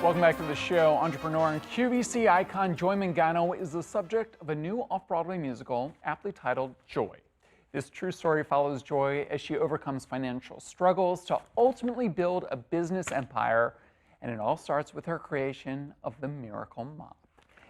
Welcome back to the show. Entrepreneur and QVC icon Joy Mangano is the subject of a new off-Broadway musical aptly titled Joy. This true story follows Joy as she overcomes financial struggles to ultimately build a business empire, and it all starts with her creation of the Miracle Mop.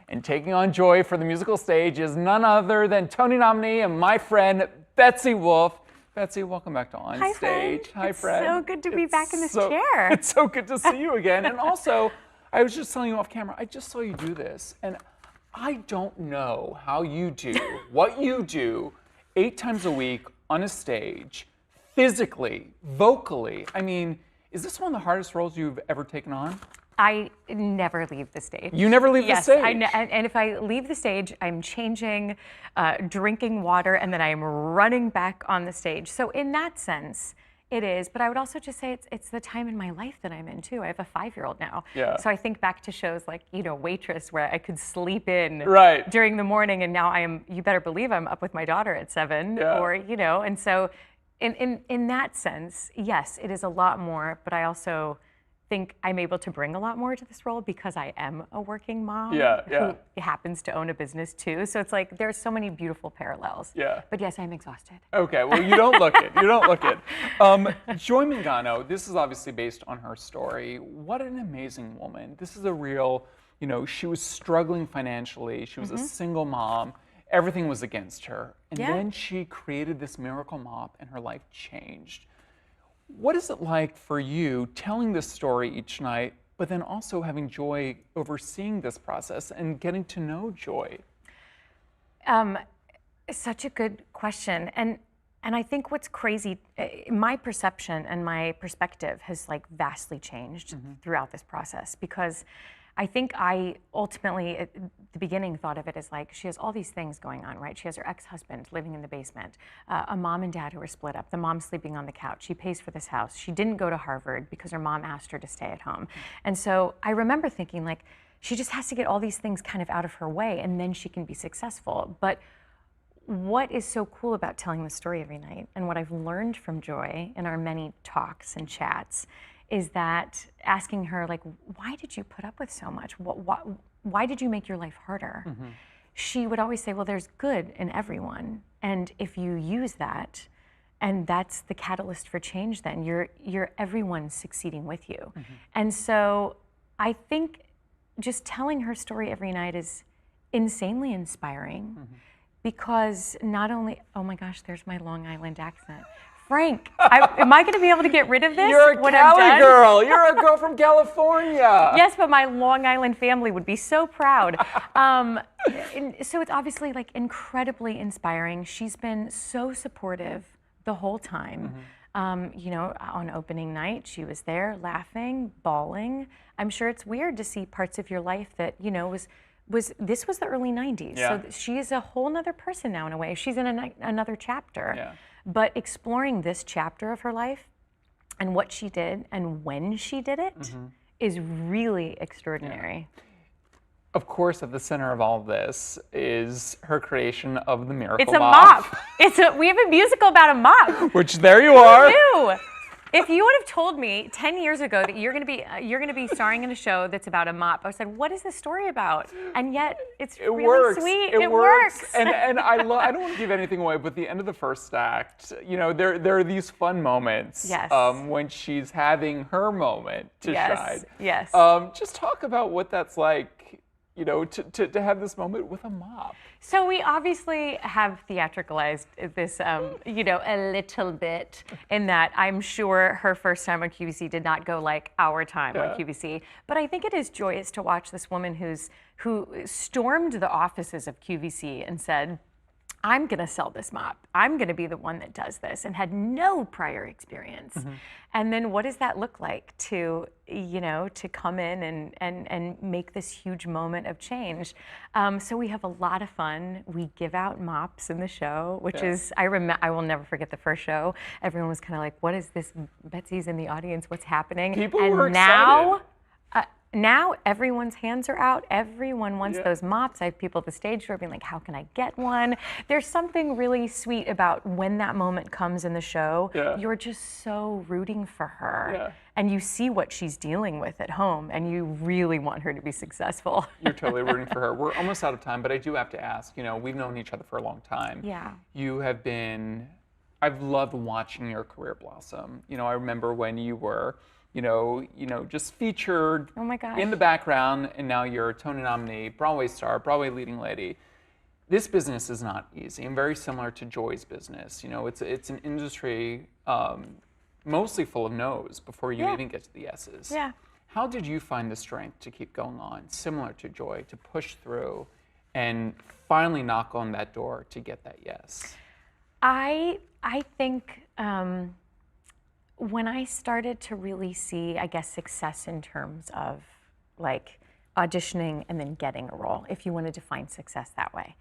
And taking on Joy for the musical stage is none other than Tony nominee and my friend Betsy Wolfe. Betsy, welcome back to On Hi, Stage. friend. Hi, friend. It's so good to be back in this chair. It's so good to see you again. And also, I was just telling you off camera, I just saw you do this, and I don't know how you do what you do 8 times a week on a stage, physically, vocally. I mean, is this one of the hardest roles you've ever taken on? I never leave the stage. You never leave the stage? Yes, and if I leave the stage, I'm changing, drinking water, and then I'm running back on the stage. So in that sense, it is. But I would also just say it's the time in my life that I'm in, too. I have a 5-year-old now. Yeah. So I think back to shows like, Waitress, where I could sleep in right. during the morning, and now you better believe I'm up with my daughter at 7. Yeah. Or, and so in that sense, yes, it is a lot more, but I also think I'm able to bring a lot more to this role because I am a working mom who happens to own a business too. So it's like there's so many beautiful parallels. Yeah. But yes, I'm exhausted. Okay, well, you don't look it. You don't look it. Joy Mangano, this is obviously based on her story. What an amazing woman. This is a real, she was struggling financially. She was a single mom. Everything was against her. And then she created this Miracle Mop and her life changed. What is it like for you telling this story each night, but then also having Joy overseeing this process and getting to know Joy? Such a good question. And I think what's crazy, my perception and my perspective has vastly changed throughout this process, because I think I ultimately, at the beginning, thought of it as she has all these things going on, right? She has her ex-husband living in the basement, a mom and dad who are split up, the mom sleeping on the couch. She pays for this house. She didn't go to Harvard because her mom asked her to stay at home. And so I remember thinking she just has to get all these things kind of out of her way and then she can be successful. But what is so cool about telling the story every night, and what I've learned from Joy in our many talks and chats, is that asking her, why did you put up with so much? Why did you make your life harder? She would always say, well, there's good in everyone. And if you use that, and that's the catalyst for change, then you're everyone's succeeding with you. And so I think just telling her story every night is insanely inspiring, because not only, oh my gosh, there's my Long Island accent. Frank, am I going to be able to get rid of this? You're a Cali girl. You're a girl from California. Yes, but my Long Island family would be so proud. So it's obviously incredibly inspiring. She's been so supportive the whole time. On opening night, she was there laughing, bawling. I'm sure it's weird to see parts of your life that, this was the early 90s. Yeah. So she is a whole nother person now in a way. She's in another chapter. Yeah. But exploring this chapter of her life and what she did and when she did it is really extraordinary. Yeah. Of course, at the center of all this is her creation of the Miracle It's a Mop. mop. We have a musical about a mop. Which there you are. Who knew? If you would have told me 10 years ago that you're going to be starring in a show that's about a mop, I said, "What is this story about?" And yet, it's really works. sweet. It works. works. And I don't want to give anything away, but the end of the first act, there are these fun moments. Yes. When she's having her moment to shine. Yes. Just talk about what that's like, to have this moment with a mop. So we obviously have theatricalized this, a little bit, in that I'm sure her first time on QVC did not go like our time on QVC. But I think it is joyous to watch this woman who stormed the offices of QVC and said, I'm going to sell this mop. I'm going to be the one that does this, and had no prior experience. And then what does that look like to come in and make this huge moment of change? So we have a lot of fun. We give out mops in the show, which is, I will never forget the first show. Everyone was kind of like, what is this? Betsy's in the audience. What's happening? People were excited. now everyone's hands are out. Everyone wants Yeah. those mops. I have people at the stage door being like, how can I get one? There's something really sweet about when that moment comes in the show. Yeah. You're just so rooting for her. Yeah. And you see what she's dealing with at home, and you really want her to be successful. You're totally rooting for her. We're almost out of time, but I do have to ask, we've known each other for a long time. Yeah. You have been, I've loved watching your career blossom. I remember when you were, just featured Oh my gosh. in the background, and now you're a Tony nominee, Broadway star, Broadway leading lady. This business is not easy, and very similar to Joy's business. It's an industry mostly full of no's before you even get to the yeses. Yeah. How did you find the strength to keep going on, similar to Joy, to push through and finally knock on that door to get that yes? I think when I started to really see, I guess, success in terms of like auditioning and then getting a role, if you want to define success that way,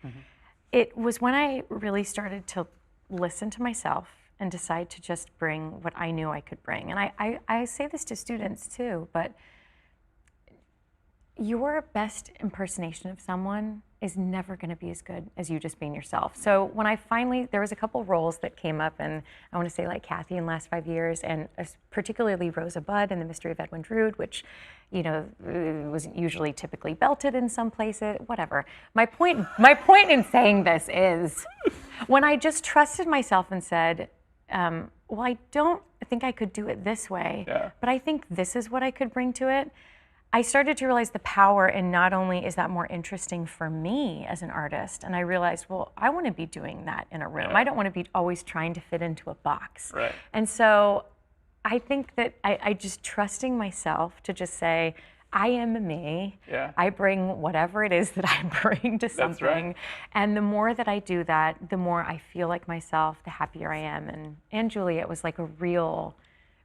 it was when I really started to listen to myself and decide to just bring what I knew I could bring. And I say this to students too, but your best impersonation of someone is never going to be as good as you just being yourself. So when I finally, there was a couple roles that came up, and I want to say like Kathy in the last 5 years, and particularly Rosa Budd in The Mystery of Edwin Drood, which, was usually typically belted in some places, whatever. My point in saying this is, when I just trusted myself and said, well, I don't think I could do it this way, but I think this is what I could bring to it. I started to realize the power in not only is that more interesting for me as an artist, and I realized, well, I want to be doing that in a room. I don't want to be always trying to fit into a box. Right. And so I think that I just trusting myself to just say, I am me. Yeah. I bring whatever it is that I bring to something. That's right. And the more that I do that, the more I feel like myself, the happier I am. And Juliet was like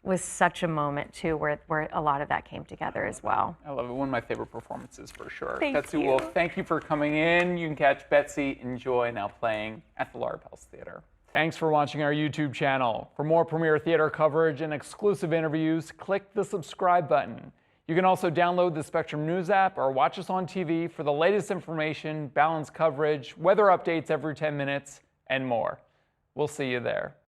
was such a moment too, where a lot of that came together as well. I love it. One of my favorite performances for sure. Thank Betsy you. Wolfe, thank you for coming in. You can catch Betsy and Joy now playing at the Laura Pels Theater. Thanks for watching our YouTube channel. For more premiere theater coverage and exclusive interviews, click the subscribe button. You can also download the Spectrum News app or watch us on TV for the latest information, balanced coverage, weather updates every 10 minutes, and more. We'll see you there.